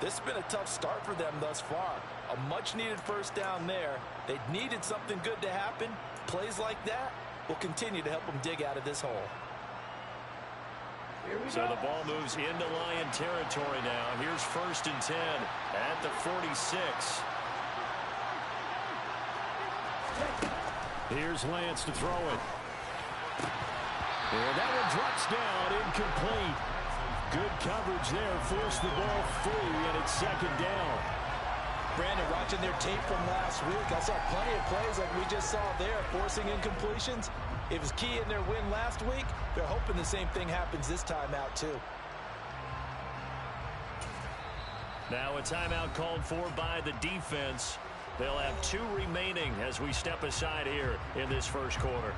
This has been a tough start for them thus far. A much-needed first down there. They needed something good to happen. Plays like that will continue to help them dig out of this hole. So the ball moves into Lion territory now. Here's 1st and 10 at the 46. Here's Lance to throw it. And that one drops down, incomplete. Good coverage there, forced the ball free, and it's 2nd down. Brandon, watching their tape from last week, I saw plenty of plays like we just saw there, forcing incompletions. It was key in their win last week. They're hoping the same thing happens this time out, too. Now a timeout called for by the defense. They'll have 2 remaining as we step aside here in this first quarter.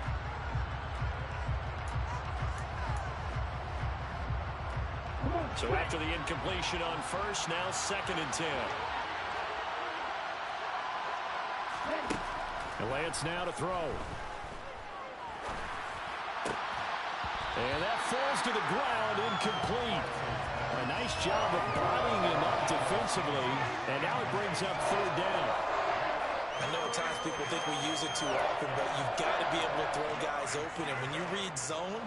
So after the incompletion on first, now 2nd and 10. And Lance now to throw. And that falls to the ground, incomplete. A nice job of bodying him up defensively, and now it brings up 3rd down. I know at times people think we use it too often, but you've got to be able to throw guys open. And when you read zone,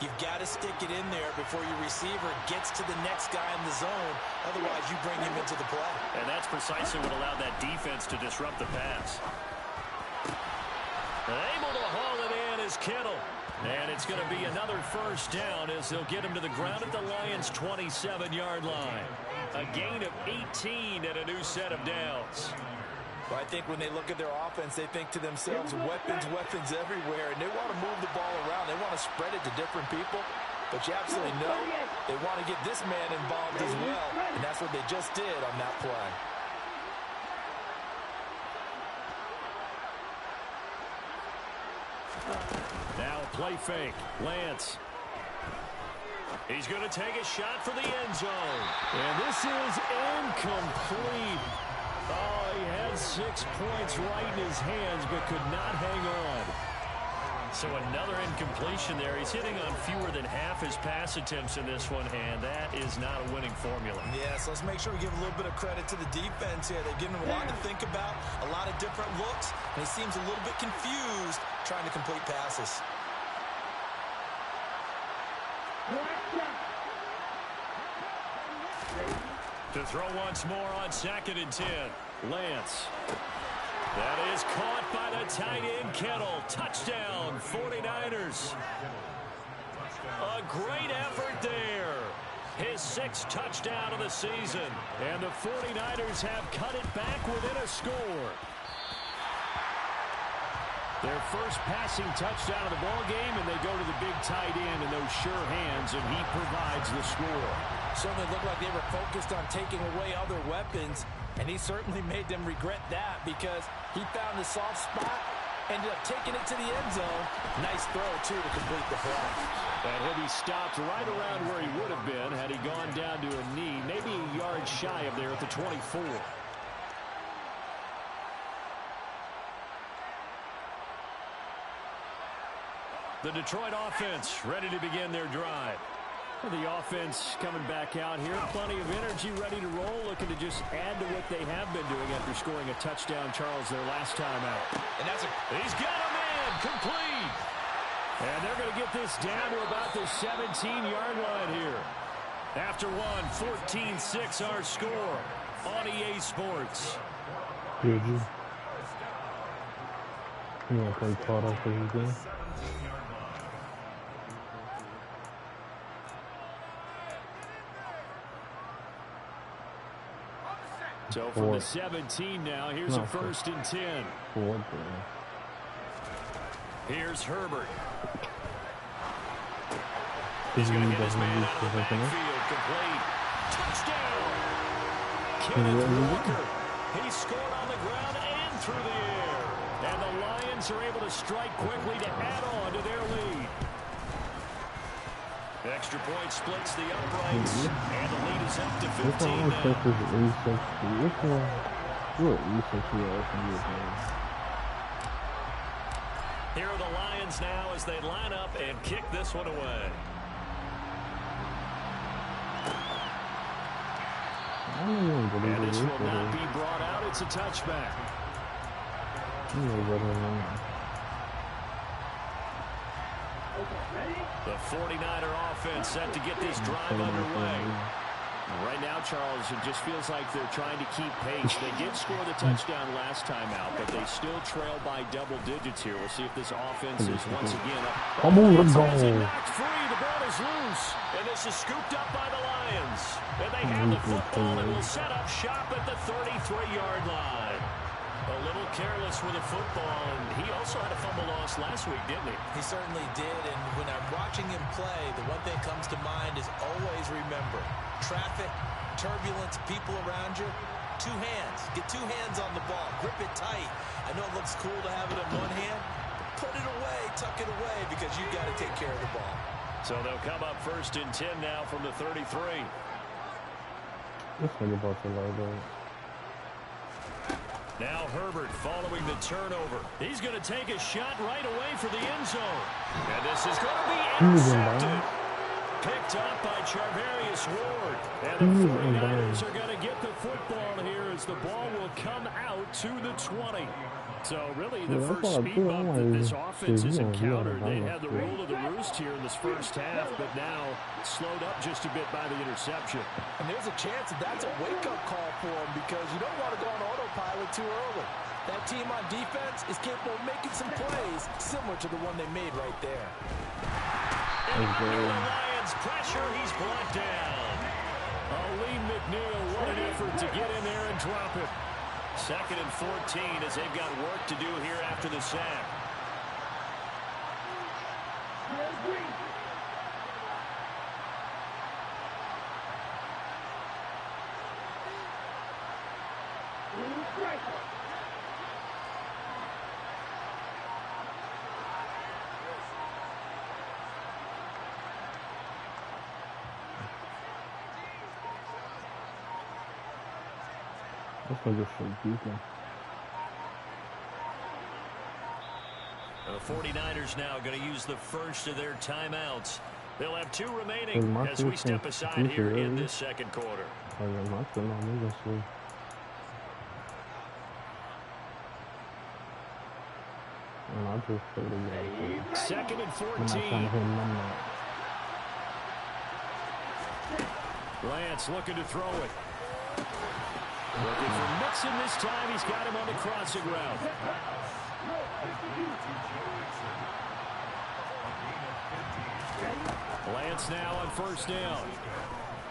you've got to stick it in there before your receiver gets to the next guy in the zone. Otherwise, you bring him into the play. And that's precisely what allowed that defense to disrupt the pass. Able to haul it in is Kittle. And it's going to be another first down as they'll get him to the ground at the Lions' 27-yard line. A gain of 18 and a new set of downs. Well, I think when they look at their offense, they think to themselves, weapons, weapons everywhere, and they want to move the ball around. They want to spread it to different people. But you absolutely know they want to get this man involved as well, and that's what they just did on that play. Now a play fake. Lance. He's going to take a shot for the end zone. And this is incomplete. Oh, he had 6 points right in his hands, but could not hang on. So another incompletion there. He's hitting on fewer than half his pass attempts in this one, and that is not a winning formula. Yes, let's make sure we give a little bit of credit to the defense here. They've given him a lot to think about, a lot of different looks, and he seems a little bit confused trying to complete passes. To throw once more on 2nd and 10. Lance. That is caught by the tight end, Kittle. Touchdown, 49ers. A great effort there. His 6th touchdown of the season. And the 49ers have cut it back within a score. Their first passing touchdown of the ball game, and they go to the big tight end in those sure hands, and he provides the score. Certainly looked like they were focused on taking away other weapons, and he certainly made them regret that because he found the soft spot, ended up taking it to the end zone. Nice throw, too, to complete the play. And he'll be stopped right around where he would have been had he gone down to a knee, maybe a yard shy of there at the 24. The Detroit offense ready to begin their drive. The offense coming back out here. Plenty of energy, ready to roll, looking to just add to what they have been doing after scoring a touchdown, Charles, their last time out. And that's he's got a man, complete. And they're going to get this down to about the 17-yard line here. After one, 14-6 our score on EA Sports. Did you? You want to play Todd for his game? So from the 17 now, here's a 1st and 10. Here's Herbert. He's going to get his man out of the backfield, complete. Touchdown! Kenneth Walker. He scored on the ground and through the air. And the Lions are able to strike quickly to add on to their lead. Extra point splits the uprights, and the lead is up to 15 now. Here are the Lions now as they line up and kick this one away. And this will not be brought out. It's a touchback. The 49er offense set to get this drive underway. Right now, Charles, it just feels like they're trying to keep pace. They did score the touchdown last time out, but they still trail by double digits here. We'll see if this offense is once again up. Come on, let's go. Knocked free. The ball is loose. And this is scooped up by the Lions. And they have the football and will set up shop at the 33-yard line. A little careless with the football, and he also had a fumble loss last week, didn't he? He certainly did, and when I'm watching him play, the one thing that comes to mind is always remember, traffic, turbulence, people around you, two hands. Get two hands on the ball. Grip it tight. I know it looks cool to have it in one hand, but put it away, tuck it away, because you've got to take care of the ball. So they'll come up 1st and 10 now from the 33. Let's think about the logo. Now Herbert following the turnover. He's going to take a shot right away for the end zone. And this is going to be intercepted. Picked up by Charvarius Ward. And the 49ers are going to get the football here as the ball will come out to the 20. So really the first speed bump that this offense has encountered. They had the rule of the roost here in this first half, but now slowed up just a bit by the interception. And there's a chance that that's a wake-up call for them because you don't want to go on autopilot too early. That team on defense is capable of making some plays similar to the one they made right there. And under the Lions pressure, he's brought down. Aleem McNeil, what an effort to get in there and drop it. 2nd and 14 as they've got work to do here after the sack. The 49ers now going to use the first of their timeouts. They'll have 2 remaining as we step aside here in this second quarter. 2nd and 14. Lance looking to throw it. Looking for Mixon this time. He's got him on the crossing route. Lance now on 1st down.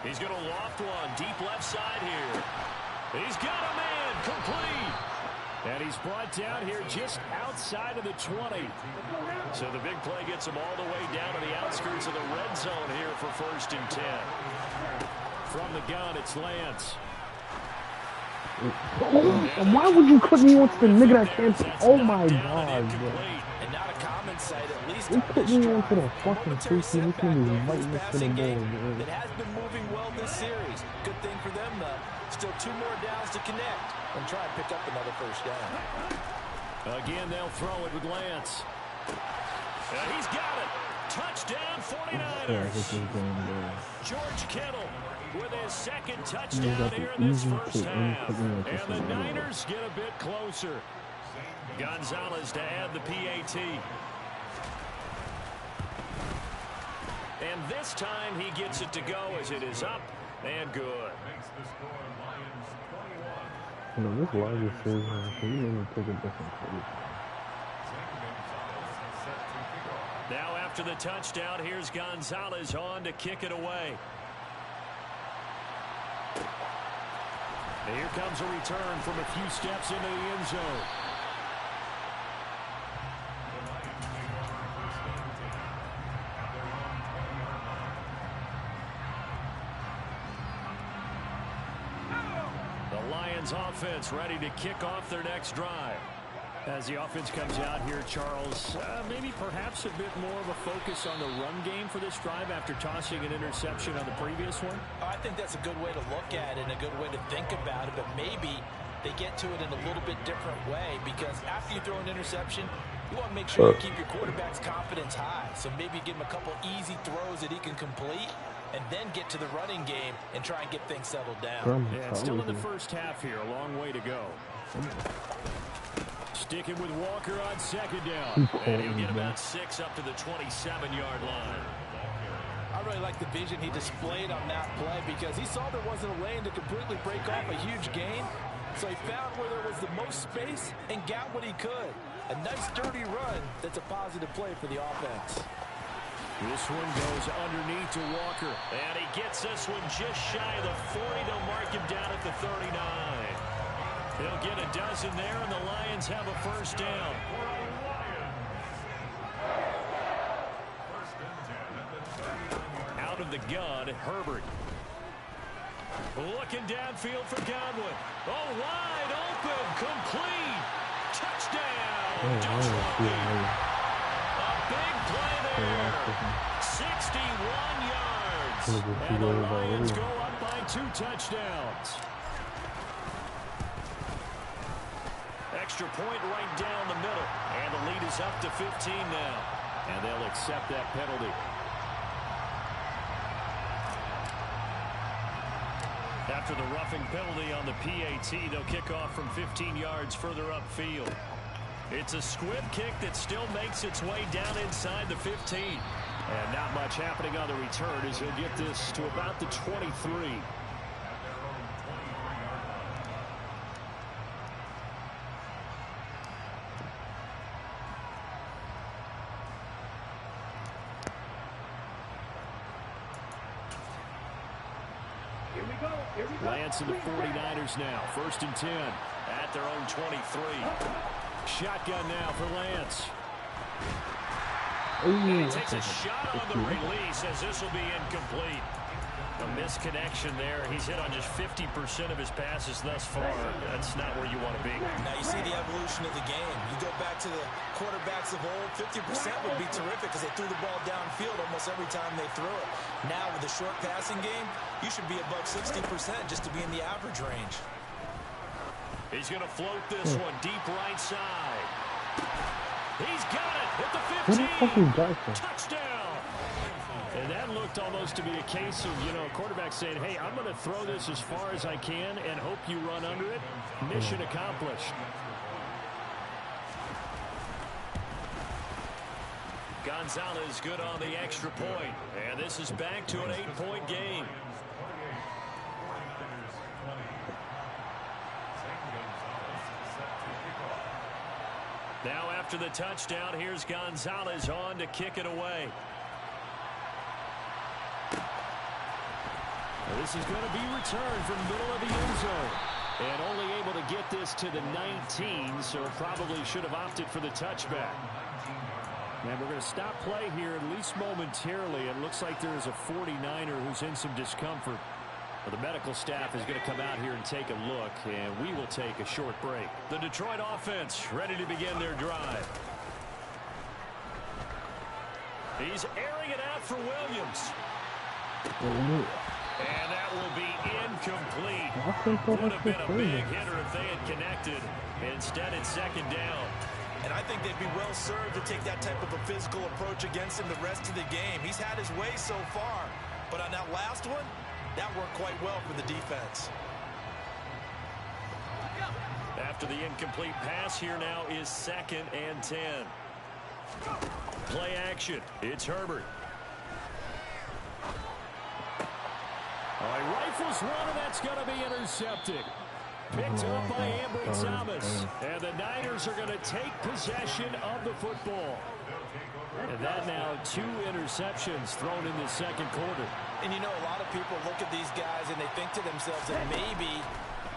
He's going to loft one deep left side here. He's got a man complete. And he's brought down here just outside of the 20. So the big play gets him all the way down to the outskirts of the red zone here for 1st and 10. From the gun, it's Lance. Why would you put me onto the nigga that can't? Oh my god, bro. And not a common sight, at least. They put me onto the fucking face. This nigga is right next to the ball, bro. It has been moving well this series. Good thing for them, though. Still 2 more downs to connect and try and pick up another 1st down. Again, they'll throw it with Lance. And he's got it. Touchdown, 49ers. George Kittle with his 2nd touchdown here in this first half. And the Niners get a bit closer. Gonzalez to add the PAT. And this time he gets it to go as it is up and good. This Lions says, can you even take a different place? Now after the touchdown, here's Gonzalez on to kick it away. And here comes a return from a few steps into the end zone. The Lions offense ready to kick off their next drive. As the offense comes out here, Charles, maybe perhaps a bit more of a focus on the run game for this drive after tossing an interception on the previous one? I think that's a good way to look at it and a good way to think about it, but maybe they get to it in a little bit different way because after you throw an interception, you want to make sure you keep your quarterback's confidence high. So maybe give him a couple easy throws that he can complete and then get to the running game and try and get things settled down. Yeah, still in the first half here. A long way to go. Sticking with Walker on second down. And he'll get about 6 up to the 27-yard line. I really like the vision he displayed on that play because he saw there wasn't a lane to completely break off a huge gain. So he found where there was the most space and got what he could. A nice, dirty run that's a positive play for the offense. This one goes underneath to Walker. And he gets this one just shy of the 40. They'll mark him down at the 39. He'll get a dozen there, and the Lions have a first down. Out of the gun, Herbert. Looking downfield for Godwin. Oh, wide open, complete. Touchdown. A big play there. 61 yards. And the Lions go up by 2 touchdowns. Extra point right down the middle. And the lead is up to 15 now. And they'll accept that penalty. After the roughing penalty on the PAT, they'll kick off from 15 yards further upfield. It's a squib kick that still makes its way down inside the 15. And not much happening on the return as he'll get this to about the 23. Lance and the 49ers now. 1st and 10 at their own 23. Shotgun now for Lance. He takes a shot on the release as this will be incomplete. A misconnection there. He's hit on just 50% of his passes thus far. That's not where you want to be. Now you see the evolution of the game. You go back to the quarterbacks of old, 50% would be terrific because they threw the ball downfield almost every time they threw it. Now with the short passing game, you should be above 60% just to be in the average range. He's going to float this one deep right side. He's got it at the 15. Touchdown. And that looked almost to be a case of, quarterback saying, hey, I'm going to throw this as far as I can and hope you run under it. Mission accomplished. Gonzalez good on the extra point. And this is back to an 8-point game. Now after the touchdown, here's Gonzalez on to kick it away. This is going to be returned from the middle of the end zone. And only able to get this to the 19, so probably should have opted for the touchback. And we're going to stop play here at least momentarily. It looks like there is a 49er who's in some discomfort. Well, the medical staff is going to come out here and take a look, and we will take a short break. The Detroit offense ready to begin their drive. He's airing it out for Williams. And that will be incomplete. Would have been a big hitter if they had connected. Instead, it's 2nd down. And I think they'd be well served to take that type of a physical approach against him the rest of the game. He's had his way so far. But on that last one, that worked quite well for the defense. After the incomplete pass, here now is 2nd and 10. Play action. It's Herbert. He rifles one, and that's going to be intercepted. Picked up by Ambry Thomas. And the Niners are going to take possession of the football. And that now 2 interceptions thrown in the 2nd quarter. And a lot of people look at these guys and they think to themselves that maybe,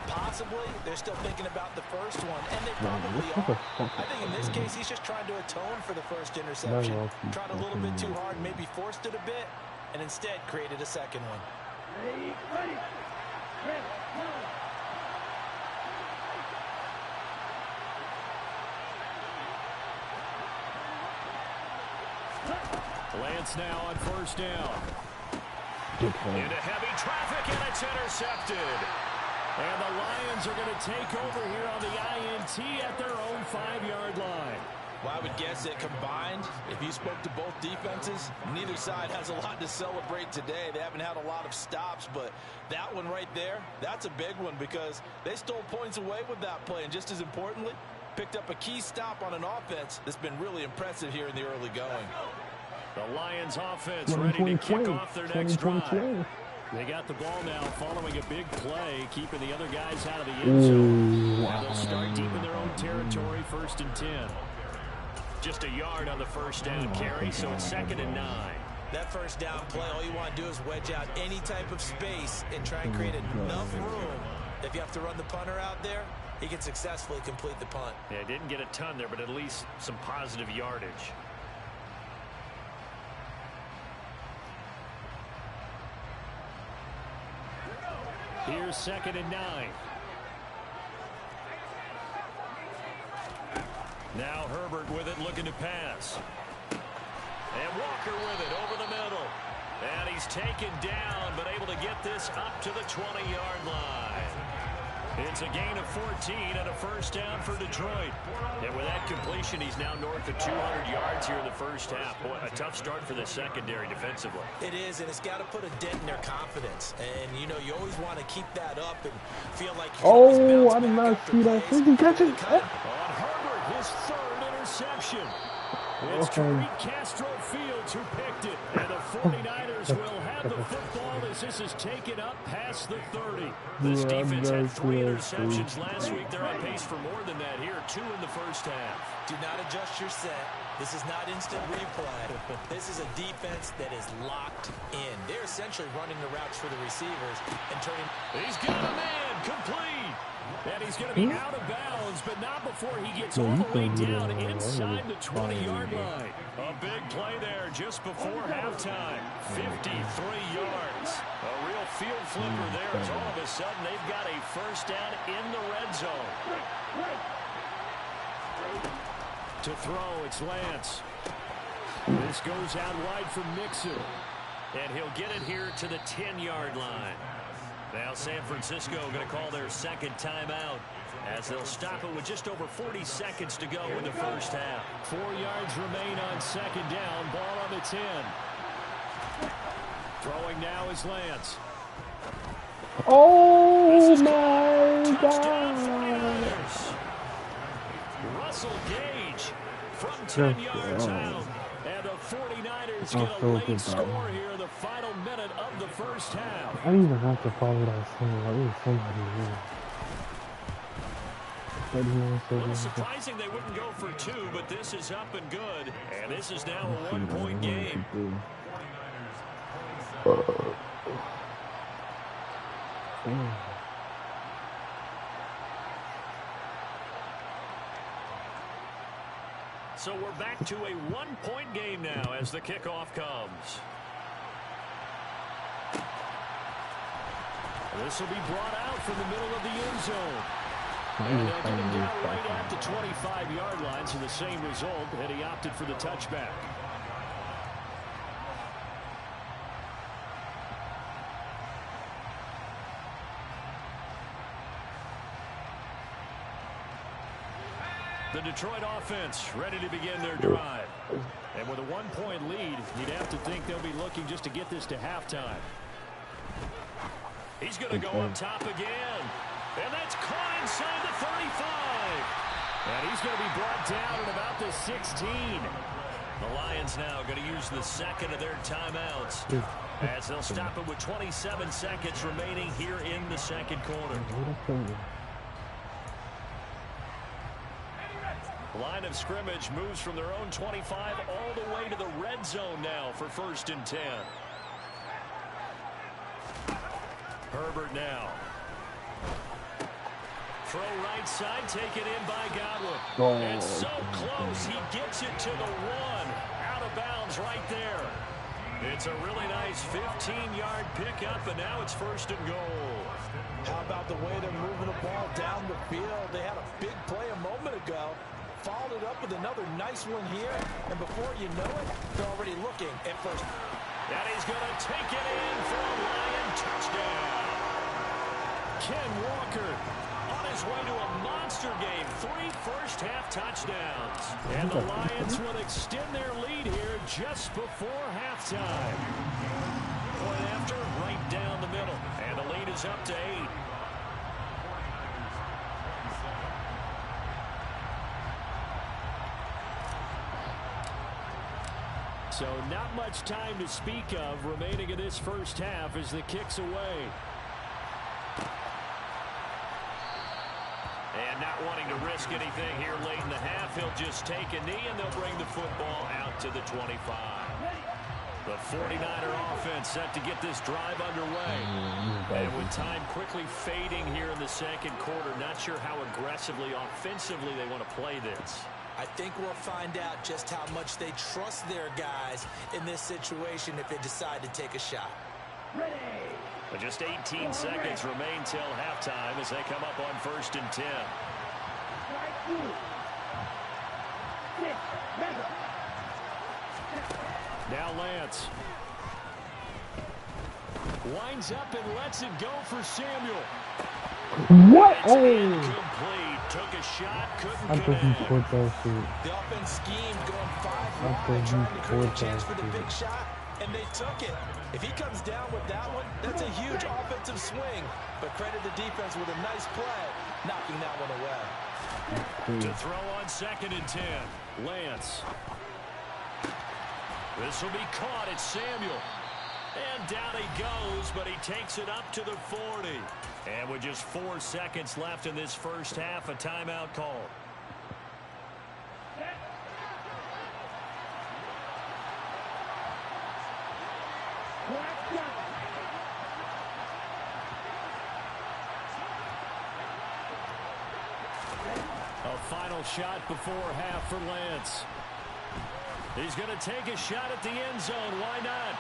possibly, they're still thinking about the first one. And they probably are. I think in this case, he's just trying to atone for the first interception. Tried a little bit too hard, maybe forced it a bit, and instead created a 2nd one. Ready. Lance now on 1st down. Into heavy traffic, and it's intercepted. And the Lions are going to take over here on the INT at their own 5-yard line. Well, I would guess that combined, if you spoke to both defenses, neither side has a lot to celebrate today. They haven't had a lot of stops, but that one right there, that's a big one because they stole points away with that play. And just as importantly, picked up a key stop on an offense that's been really impressive here in the early going. The Lions offense ready to kick off their next drive. They got the ball now following a big play, keeping the other guys out of the end zone. Now they'll start deep in their own territory, 1st and 10. Just a yard on the first down carry, so it's 2nd and 9. That first down play, all you want to do is wedge out any type of space and try and create enough room. If you have to run the punter out there, he can successfully complete the punt. Yeah, didn't get a ton there, but at least some positive yardage. Here's 2nd and 9. Now Herbert with it, looking to pass. And Walker with it over the middle. And he's taken down, but able to get this up to the 20-yard line. It's a gain of 14 and a first down for Detroit. And with that completion, he's now north of 200 yards here in the first half. Boy, a tough start for the secondary defensively. It is, and it's got to put a dent in their confidence. And, you know, you always want to keep that up and feel like you oh, I did not see that. Freaking catch it. On Herbert, his 3rd interception. It's Tariq Castro Fields who picked it. And the 49ers will have the football as this is taken up past the 30. This defense had 3 interceptions last week. They're on pace for more than that here. 2 in the first half. Do not adjust your set. This is not instant replay. This is a defense that is locked in. They're essentially running the routes for the receivers and turning. He's got a man complete. And he's going to be out of bounds, but not before he gets all the way down inside the 20-yard line. A big play there just before halftime. 53 yards. A real field flipper there as all of a sudden they've got a first down in the red zone. To throw, it's Lance. This goes out wide for Mixon. And he'll get it here to the 10-yard line. Now San Francisco going to call their 2nd timeout as they'll stop it with just over 40 seconds to go in the first half. 4 yards remain on 2nd down. Ball on the 10. Throwing now is Lance. Oh, my God. Russell Gage from 10 yards out. And the 49ers get a late score here in the final minute of the first half. I didn't even have to follow that song. It was somebody A little surprising they wouldn't go for 2, but this is up and good. And this is now a 1-point game. So we're back to a 1-point game now as the kickoff comes. This will be brought out from the middle of the end zone. And they'll get him down right at the 25-yard line, so the same result, and he opted for the touchback. The Detroit offense ready to begin their drive. And with a 1-point lead, you'd have to think they'll be looking just to get this to halftime. He's going to go up top again. And that's caught inside the 35. And he's going to be brought down at about the 16. The Lions now going to use the 2nd of their timeouts as they'll stop it with 27 seconds remaining here in the 2nd quarter. Line of scrimmage moves from their own 25 all the way to the red zone now for 1st and 10. Herbert now. Throw right side, taken in by Godwin. And so close, he gets it to the 1. Out of bounds right there. It's a really nice 15-yard pickup, and now it's 1st and goal. How about the way they're moving the ball down the field? They had a big play a moment ago. Followed it up with another nice one here. And before you know it, they're already looking at first. And he's going to take it in for a Lion touchdown. Ken Walker on his way to a monster game. 3 first-half touchdowns. And the Lions will extend their lead here just before halftime. Point after, right down the middle. And the lead is up to 8. So not much time to speak of remaining in this first half as the kick's away. And not wanting to risk anything here late in the half, he'll just take a knee and they'll bring the football out to the 25. The 49er offense set to get this drive underway. And with time quickly fading here in the second quarter, not sure how aggressively, offensively they want to play this. I think we'll find out just how much they trust their guys in this situation if they decide to take a shot. But just 18 seconds remain till halftime as they come up on 1st and 10. Now Lance. Winds up and lets it go for Samuel. What? It's incomplete. Took a shot, couldn't connect. The offense schemed going 5 wide, trying to create a chance for the big shot, and they took it. If he comes down with that one, that's a huge offensive swing. But credit the defense with a nice play, knocking that one away. To throw on 2nd and 10, Lance. This will be caught. It's Samuel. And down he goes, but he takes it up to the 40. And with just 4 seconds left in this first half, a timeout call. A final shot before half for Lance. He's going to take a shot at the end zone. Why not?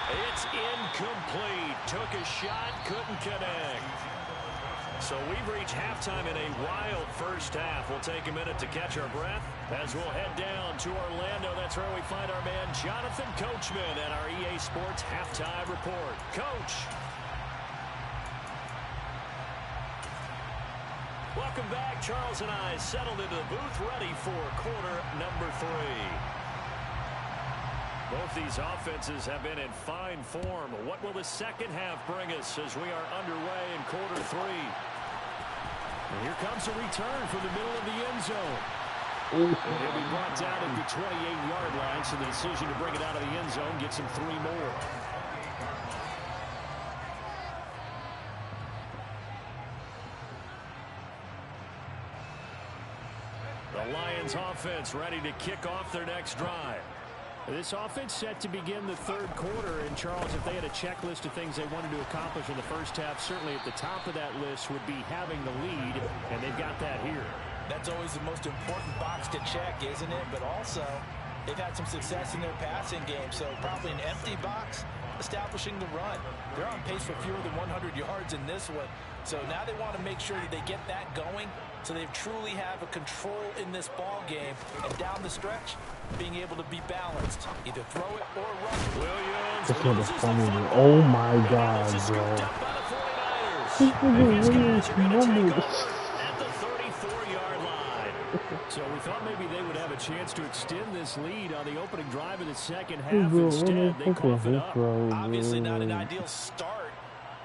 It's incomplete. Took a shot, couldn't connect. So we've reached halftime in a wild first half. We'll take a minute to catch our breath as we'll head down to Orlando. That's where we find our man Jonathan Coachman at our EA Sports Halftime Report. Coach. Welcome back. Charles and I settled into the booth, ready for quarter number 3. Both these offenses have been in fine form. What will the second half bring us as we are underway in quarter 3? And here comes a return from the middle of the end zone. He'll be brought down at the 28-yard line, so the decision to bring it out of the end zone gets him 3 more. The Lions offense ready to kick off their next drive. This offense set to begin the third quarter. And, Charles, if they had a checklist of things they wanted to accomplish in the first half, certainly at the top of that list would be having the lead, and they've got that here. That's always the most important box to check, isn't it? But also, they've had some success in their passing game, so probably an empty box establishing the run. They're on pace for fewer than 100 yards in this one. So now they want to make sure that they get that going so they truly have a control in this ball game. And down the stretch, being able to be balanced. Either throw it or run. This one is funny. Oh my god, bro. Williams at the 34-yard line. So we thought maybe they would have a chance to extend this lead on the opening drive of the second half. Instead, they cough it up. Obviously not an ideal start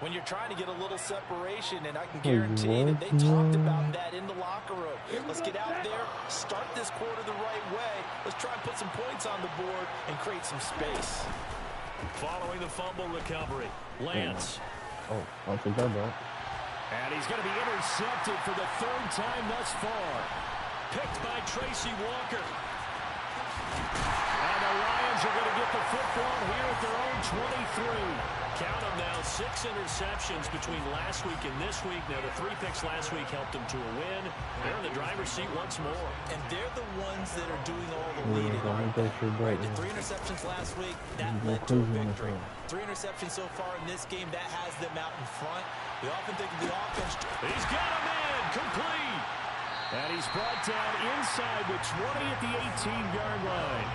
when you're trying to get a little separation, and I can guarantee that they talked about that in the locker room. Let's get out there, start this quarter the right way. Let's try and put some points on the board and create some space. Following the fumble recovery, Lance. Oh, I'll take that back. And he's going to be intercepted for the 3rd time thus far. Picked by Tracy Walker. And the Lions are going to get the football here at their own 23. Count them now, 6 interceptions between last week and this week. Now, the 3 picks last week helped them to a win. They're in the driver's seat once more. And they're the ones that are doing all the leading. Right, the 3 interceptions last week, that led to a victory. 3 interceptions so far in this game, that has them out in front. We often think of the offense. He's got a man, complete. And he's brought down inside the 20 at the 18-yard line.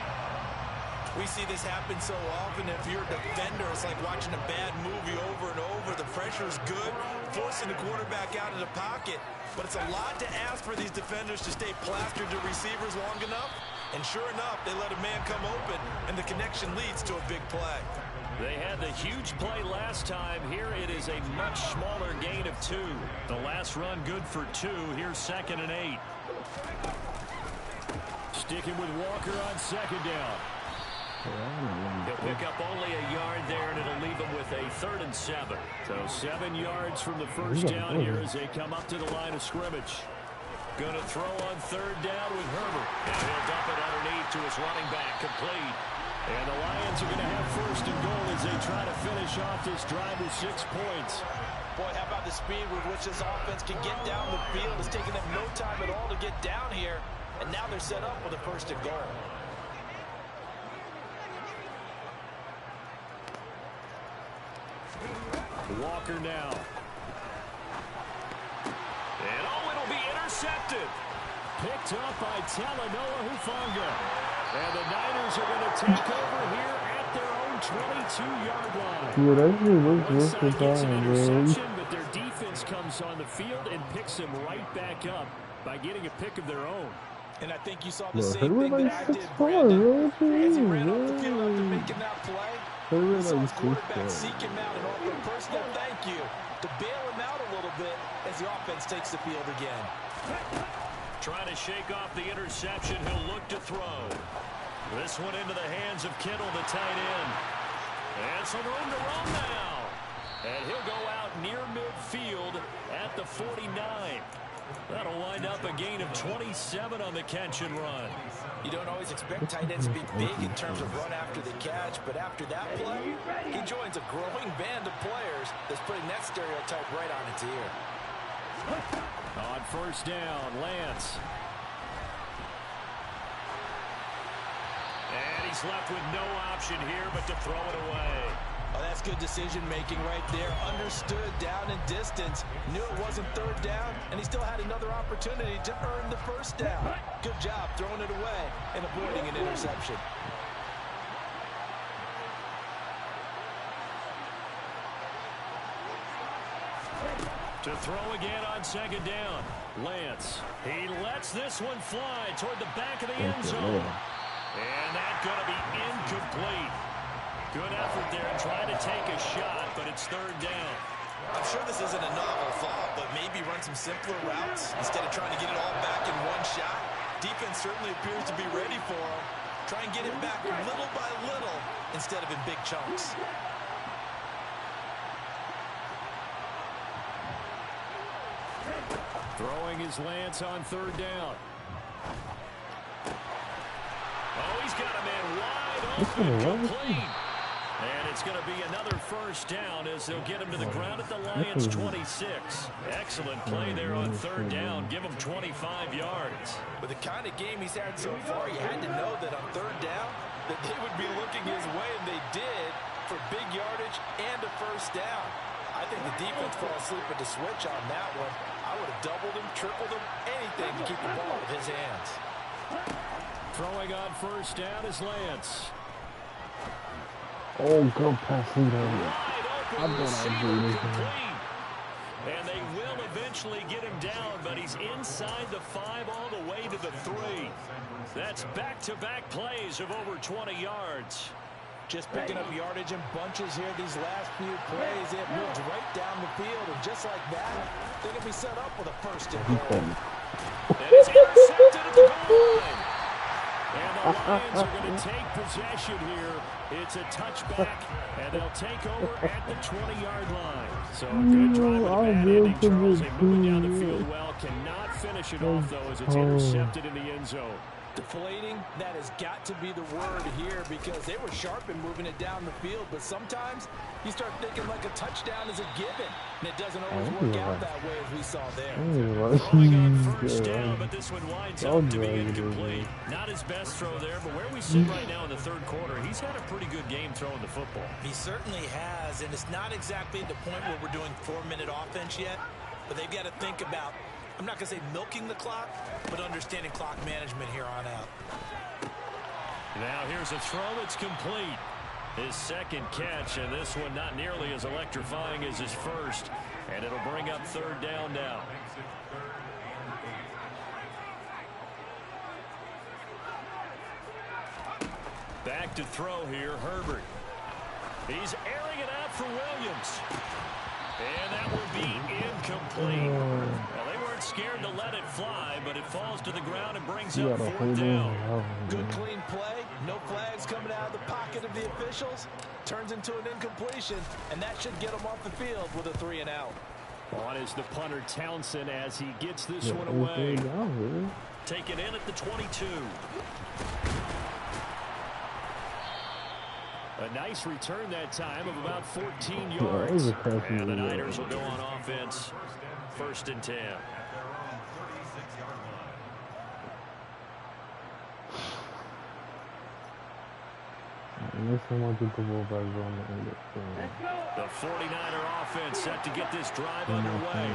We see this happen so often. If you're a defender, it's like watching a bad movie over and over. The pressure's good, forcing the quarterback out of the pocket. But it's a lot to ask for these defenders to stay plastered to receivers long enough. And sure enough, they let a man come open, and the connection leads to a big play. They had the huge play last time. Here it is a much smaller gain of 2. The last run good for 2. Here's 2nd and 8. Sticking with Walker on 2nd down. He'll pick up only a yard there, and it'll leave him with a 3rd and 7. So 7 yards from the first down here as they come up to the line of scrimmage. Going to throw on 3rd down with Herbert. And he'll dump it underneath to his running back, complete. And the Lions are going to have 1st and goal as they try to finish off this drive with 6 points. Boy, how about the speed with which this offense can get down the field? It's taking them no time at all to get down here. And now they're set up with a 1st and goal. Walker now. And it'll be intercepted. Picked up by Talanoa Hufanga. And the Niners are going to take over here at their own 22-yard line. One side gets an interception, but their defense comes on the field and picks them right back up by getting a pick of their own. And I think you saw the same thing that I did, Brandon. As he ran off the field after making that play, he saw his quarterback seek him out and offer a personal thank you to bail him out a little bit as the offense takes the field again. Trying to shake off the interception, he'll look to throw. This one into the hands of Kittle, the tight end. And some room to run now. And he'll go out near midfield at the 49. That'll wind up a gain of 27 on the catch and run. You don't always expect tight ends to be big in terms of run after the catch, but after that play, he joins a growing band of players that's putting that stereotype right on its ear. On 1st down, Lance. And he's left with no option here but to throw it away. Oh, that's good decision-making right there. Understood down and distance. Knew it wasn't 3rd down, and he still had another opportunity to earn the 1st down. Good job throwing it away and avoiding an interception. To throw again on 2nd down. Lance. He lets this one fly toward the back of the end zone. And that's going to be incomplete. Good effort there trying to take a shot, but it's 3rd down. I'm sure this isn't a novel thought, but maybe run some simpler routes instead of trying to get it all back in one shot. Defense certainly appears to be ready for him. Try and get it back little by little instead of in big chunks. Throwing his Lance on 3rd down. Oh, he's got a man wide open, complete. And it's going to be another 1st down as they'll get him to the ground at the Lions' 26. Excellent play there on 3rd down. Give him 25 yards. With the kind of game he's had so far, you had to know that on 3rd down that they would be looking his way, and they did for big yardage and a 1st down. I think the defense fell asleep at the switch on that one. I would have doubled him, tripled him, anything to keep the ball out of his hands. Throwing on 1st down is Lance. Oh, go passing down. Wide open, complete. And they will eventually get him down, but he's inside the 5 all the way to the 3. That's back-to-back plays of over 20 yards. Just picking up yardage in bunches here these last few plays. They have moved right down the field, and just like that, they're going to be set up with a 1st and goal. And it's intercepted at the goal line. And the Lions are going to take possession here. It's a touchback, and they'll take over at the 20-yard line. So a good drive with a bad ending, Charles. They moving down the field well. Cannot finish it off, though, as it's intercepted in the end zone. Deflating, that has got to be the word here because they were sharp in moving it down the field, but sometimes you start thinking like a touchdown is a given, and it doesn't always work out that way as we saw there. Throwing on 1st down, but this one winds up to be incomplete. Not his best throw there, but where we sit right now in the 3rd quarter, he's had a pretty good game throwing the football. He certainly has, and it's not exactly the point where we're doing 4-minute offense yet, but they've got to think about, I'm not going to say milking the clock, but understanding clock management here on out. Now here's a throw that's complete. His second catch, and this one not nearly as electrifying as his first. And it'll bring up third down now. Back to throw here, Herbert. He's airing it out for Williams. And that will be incomplete. Well, they weren't scared to let it fly, but it falls to the ground and brings up fourth down. Good clean play. No flags coming out of the pocket of the officials. Turns into an incompletion, and that should get him off the field with a 3-and-out. On is the punter Townsend as he gets this one away. Taken in at the 22. A nice return that time of about 14 yards. And the Niners will go on offense. 1st and 10. The 49er offense set to get this drive underway.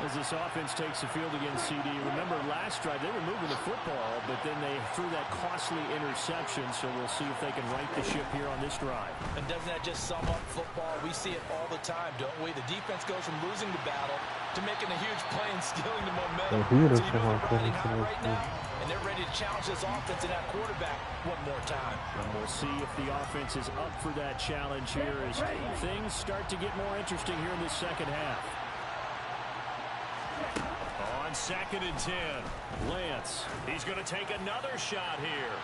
As this offense takes the field against CD, remember last drive they were moving the football, but then they threw that costly interception, so we'll see if they can right the ship here on this drive. And doesn't that just sum up football? We see it all the time, don't we? The defense goes from losing the battle to making a huge play and stealing the momentum. So you know they're riding high right now, and they're ready to challenge this offense and that quarterback one more time. And we'll see if the offense is up for that challenge here as things start to get more interesting here in the second half. On 2nd and 10, Lance. He's going to take another shot here.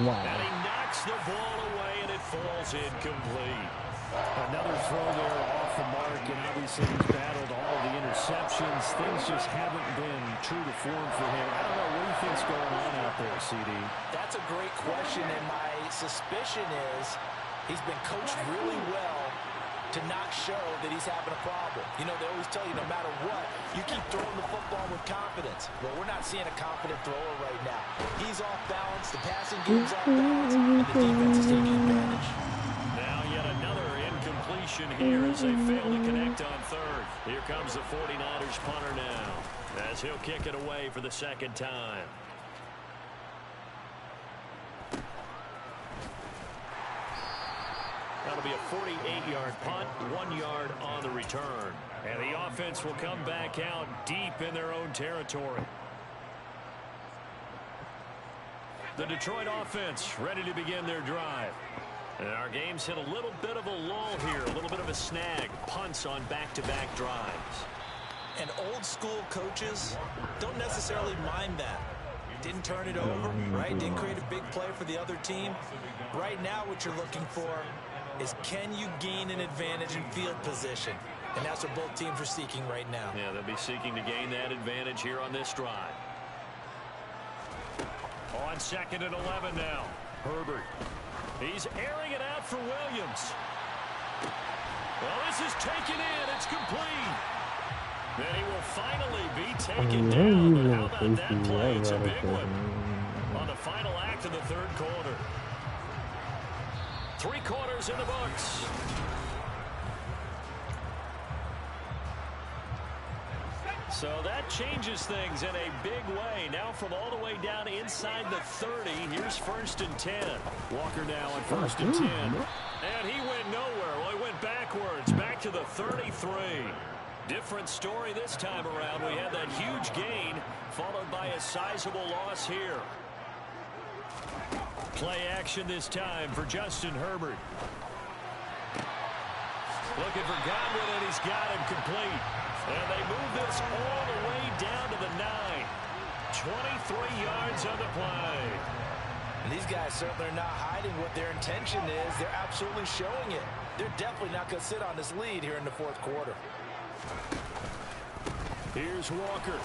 Wow. And he knocks the ball away, and it falls incomplete. Another throw there off the mark, and obviously he's battled all the interceptions. Things just haven't been true to form for him. I don't know, what do you think's going on out there, CD? That's a great question, and my suspicion is he's been coached really well to not show that he's having a problem. You know, they always tell you no matter what, you keep throwing the football with confidence. Well, we're not seeing a confident thrower right now. He's off balance, the passing game's off balance, and the defense is taking advantage. Now yet another incompletion here as they fail to connect on third. Here comes the 49ers punter now as he'll kick it away for the second time. That'll be a 48-yard punt, 1 yard on the return. And the offense will come back out deep in their own territory. The Detroit offense ready to begin their drive. And our game's hit a little bit of a lull here, a little bit of a snag. Punts on back-to-back drives. And old-school coaches don't necessarily mind that. Didn't turn it over, right? Didn't create a big play for the other team. Right now what you're looking for is can you gain an advantage in field position? And that's what both teams are seeking right now. Yeah, they'll be seeking to gain that advantage here on this drive. On 2nd and 11 now. Herbert. He's airing it out for Williams. Well, this is taken in. It's complete. Then he will finally be taken down. But how about that play? It's a big one. On the final act of the third quarter. 3 quarters in the books. So that changes things in a big way. Now from all the way down inside the 30, here's 1st and 10. Walker now on 1st and 10. And he went nowhere. Well, he went backwards, back to the 33. Different story this time around. We had that huge gain, followed by a sizable loss here. Play action this time for Justin Herbert. Looking for Godwin, and he's got him complete. And they move this all the way down to the 9. 23 yards on the play. And these guys certainly are not hiding what their intention is. They're absolutely showing it. They're definitely not going to sit on this lead here in the 4th quarter. Here's Walker.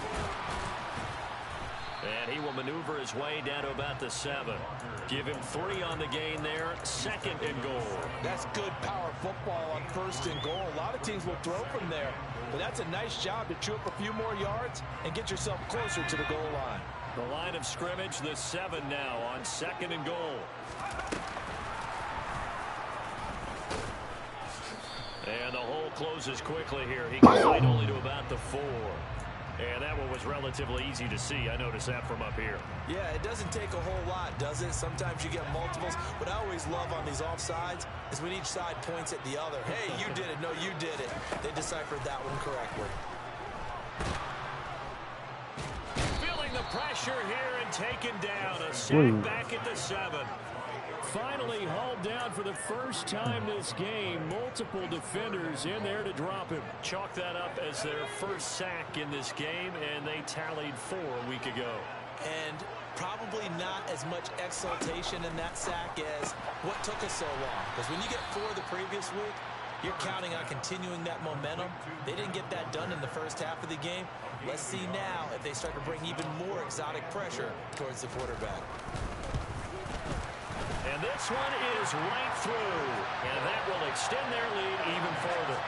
And he will maneuver his way down to about the 7. Give him 3 on the gain there. 2nd and goal. That's good power football on 1st and goal. A lot of teams will throw from there. But that's a nice job to chew up a few more yards and get yourself closer to the goal line. The line of scrimmage, the 7 now on 2nd and goal. And the hole closes quickly here. He can fight only to about the 4. And that one was relatively easy to see. I noticed that from up here. Yeah, it doesn't take a whole lot, does it? Sometimes you get multiples. What I always love on these offsides is when each side points at the other. Hey, you did it. No, you did it. They deciphered that one correctly. Feeling the pressure here and taken down. A sack back at the 7. Finally hauled down for the first time this game. Multiple defenders in there to drop him. Chalk that up as their first sack in this game, and they tallied 4 a week ago. And probably not as much exultation in that sack as what took us so long. Because when you get 4 the previous week, you're counting on continuing that momentum. They didn't get that done in the first half of the game. Let's see now if they start to bring even more exotic pressure towards the quarterback. And this one is right through. And that will extend their lead even further.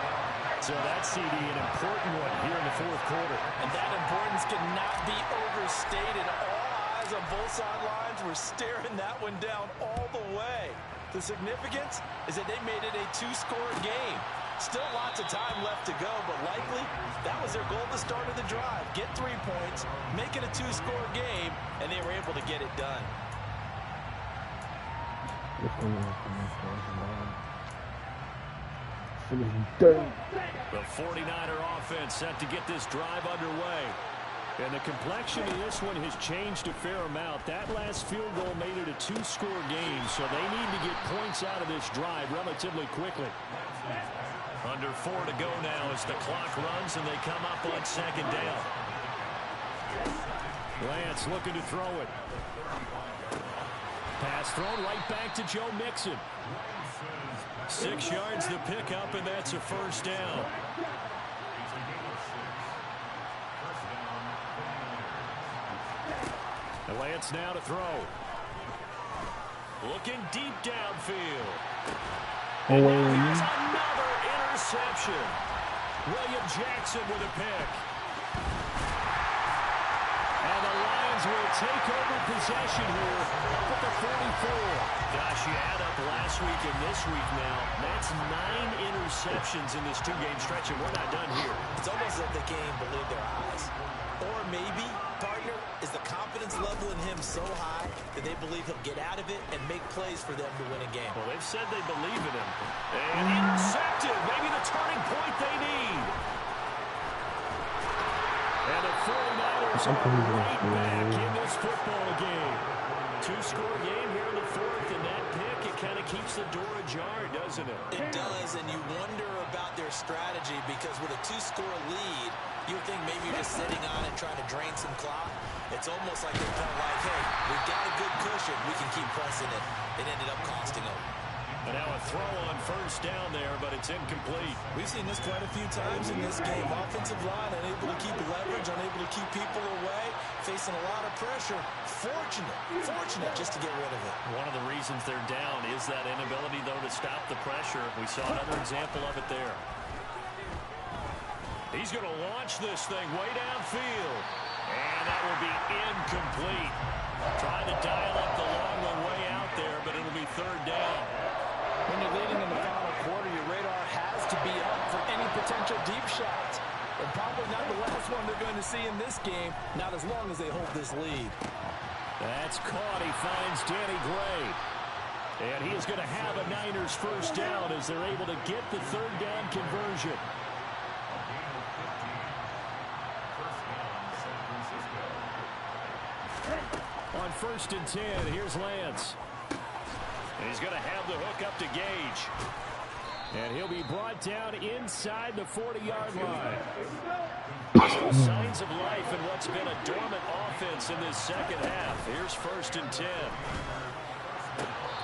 So that's, CD, an important one here in the 4th quarter. And that importance cannot be overstated. All eyes on both sidelines were staring that one down all the way. The significance is that they made it a 2-score game. Still lots of time left to go, but likely that was their goal at the start of the drive. Get 3 points, make it a 2-score game, and they were able to get it done. The 49er offense set to get this drive underway. And the complexion of this one has changed a fair amount. That last field goal made it a 2-score game, so they need to get points out of this drive relatively quickly. Under 4 to go now as the clock runs and they come up on 2nd down. Lance looking to throw it. Pass thrown right back to Joe Mixon. 6 yards the pickup, and that's a 1st down. And Lance now to throw. Looking deep downfield. And now here's another interception. William Jackson with a pick. And the Lions will take over possession here up at the 44. Gosh, you add up last week and this week now. That's 9 interceptions in this 2-game stretch, and we're not done here. It's almost like the game believed their eyes. Or maybe, partner, is the confidence level in him so high that they believe he'll get out of it and make plays for them to win a game. Well, they've said they believe in him. And intercepted. Maybe the turning point they need. And the 49ers are right back in this football game. 2-score game here in the 4th, and that pick, it kind of keeps the door ajar, doesn't it? It does, and you wonder about their strategy because with a 2-score lead, you would think maybe you're just sitting on it trying to drain some clock. It's almost like they felt like, hey, we've got a good cushion. We can keep pressing it. It ended up costing them. And now a throw on 1st down there, but it's incomplete. We've seen this quite a few times in this game. Offensive line unable to keep leverage, unable to keep people away, facing a lot of pressure. Fortunate just to get rid of it. One of the reasons they're down is that inability, though, to stop the pressure. We saw another example of it there. He's going to launch this thing way downfield. And that will be incomplete. Trying to dial up the long one way out there, but it'll be 3rd down. When you're leading in the final quarter, your radar has to be up for any potential deep shots. And probably not the last one they're going to see in this game, not as long as they hold this lead. That's caught. He finds Danny Gray. And he is going to have a Niners 1st down as they're able to get the 3rd down conversion. On 1st and 10, here's Lance. And he's going to have the hook up to Gage. And he'll be brought down inside the 40-yard line. Still signs of life in what's been a dormant offense in this 2nd half. Here's 1st and 10.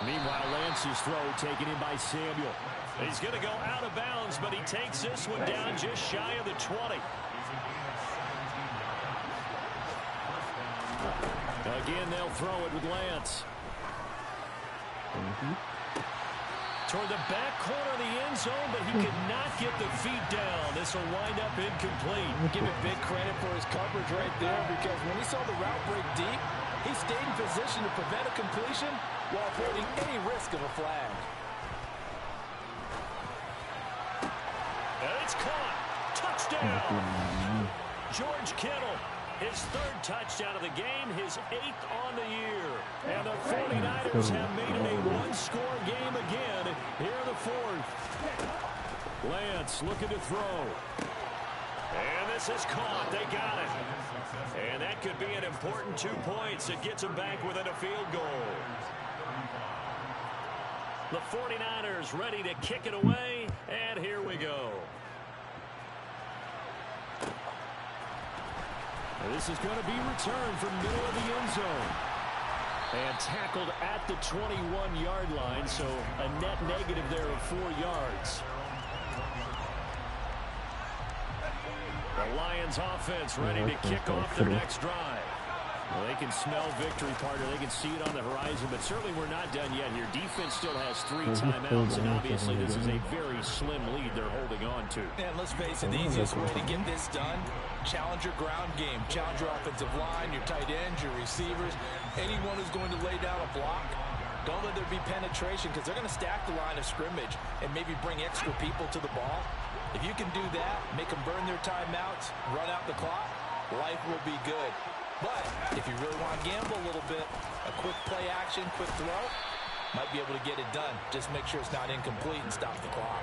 Meanwhile, Lance's throw taken in by Samuel. He's going to go out of bounds, but he takes this one down just shy of the 20. Again, they'll throw it with Lance. Toward the back corner of the end zone, but he could not get the feet down. This will wind up incomplete. Give it big credit for his coverage right there because when he saw the route break deep, he stayed in position to prevent a completion while avoiding any risk of a flag. And it's caught. Touchdown. George Kittle. His third touchdown of the game, his 8th on the year. And the 49ers have made it a one-score game again here in the fourth. Lance looking to throw. And this is caught. They got it. And that could be an important 2 points. It gets them back within a field goal. The 49ers ready to kick it away. And here we go. This is going to be returned from middle of the end zone. And tackled at the 21-yard line, so a net negative there of 4 yards. The Lions offense ready to kick off their next drive. Well, they can smell victory, partner. They can see it on the horizon, but certainly we're not done yet here. Defense still has 3 timeouts, and obviously this is a very slim lead they're holding on to. And let's face it, the easiest way to get this done, challenge your ground game. Challenge your offensive line, your tight ends, your receivers, anyone who's going to lay down a block. Don't let there be penetration because they're going to stack the line of scrimmage and maybe bring extra people to the ball. If you can do that, make them burn their timeouts, run out the clock, life will be good. But if you really want to gamble a little bit, a quick play action, quick throw, might be able to get it done. Just make sure it's not incomplete and stop the clock.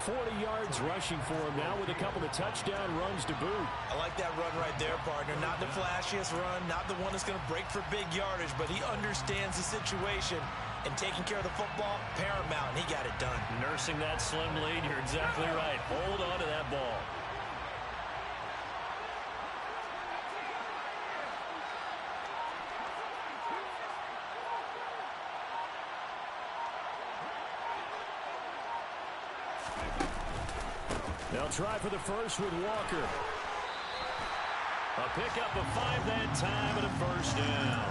40 yards rushing for him now with a couple of touchdown runs to boot. I like that run right there, partner. Not the flashiest run, not the one that's going to break for big yardage, but he understands the situation. And taking care of the football, paramount, and he got it done. Nursing that slim lead, you're exactly right. Hold on to that ball. They'll try for the first with Walker. A pickup of 5 that time and a first down.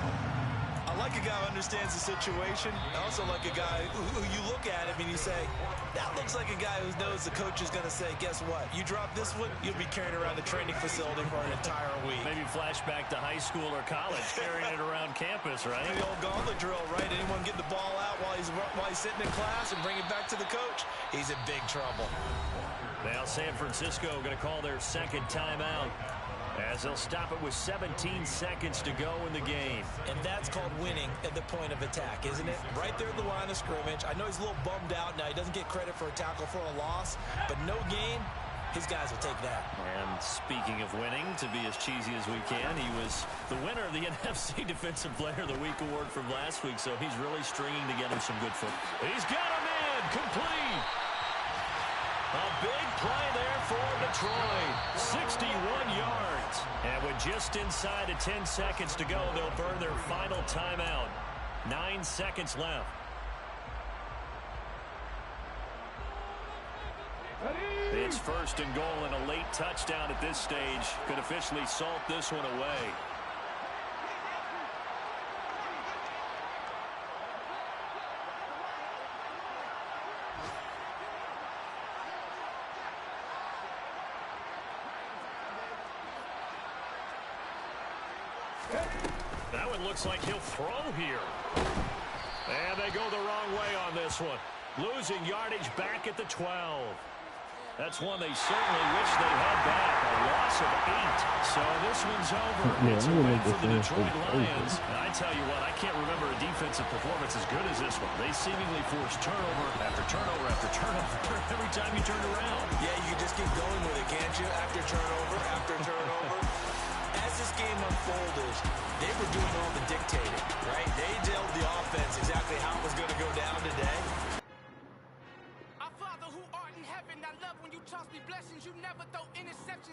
I like a guy who understands the situation. I also like a guy who you look at him and you say, that looks like a guy who knows the coach is going to say, guess what? You drop this one, you'll be carrying around the training facility for an entire week. Maybe flashback to high school or college, carrying it around campus, right? The old gauntlet drill, right? Anyone get the ball out while he's sitting in class and bring it back to the coach? He's in big trouble. Now San Francisco going to call their second timeout, as they'll stop it with 17 seconds to go in the game. And that's called winning at the point of attack, isn't it? Right there at the line of scrimmage. I know he's a little bummed out now. He doesn't get credit for a tackle for a loss, but no gain, his guys will take that. And speaking of winning, to be as cheesy as we can, he was the winner of the NFC Defensive Player of the Week award from last week, so he's really stringing together some good football. He's got him in, complete. A big play there for Detroit. 61 yards. And with just inside of 10 seconds to go, they'll burn their final timeout. 9 seconds left. It's first and goal, and a late touchdown at this stage could officially salt this one away. That one looks like he'll throw here. And they go the wrong way on this one. Losing yardage back at the 12. That's one they certainly wish they had back. A loss of 8. So this one's over. It's a win for the Detroit Lions. And I tell you what, I can't remember a defensive performance as good as this one. They seemingly forced turnover after turnover after turnover every time you turned around. Yeah, you can just keep going with it, can't you? After turnover, after turnover. As this game unfolded,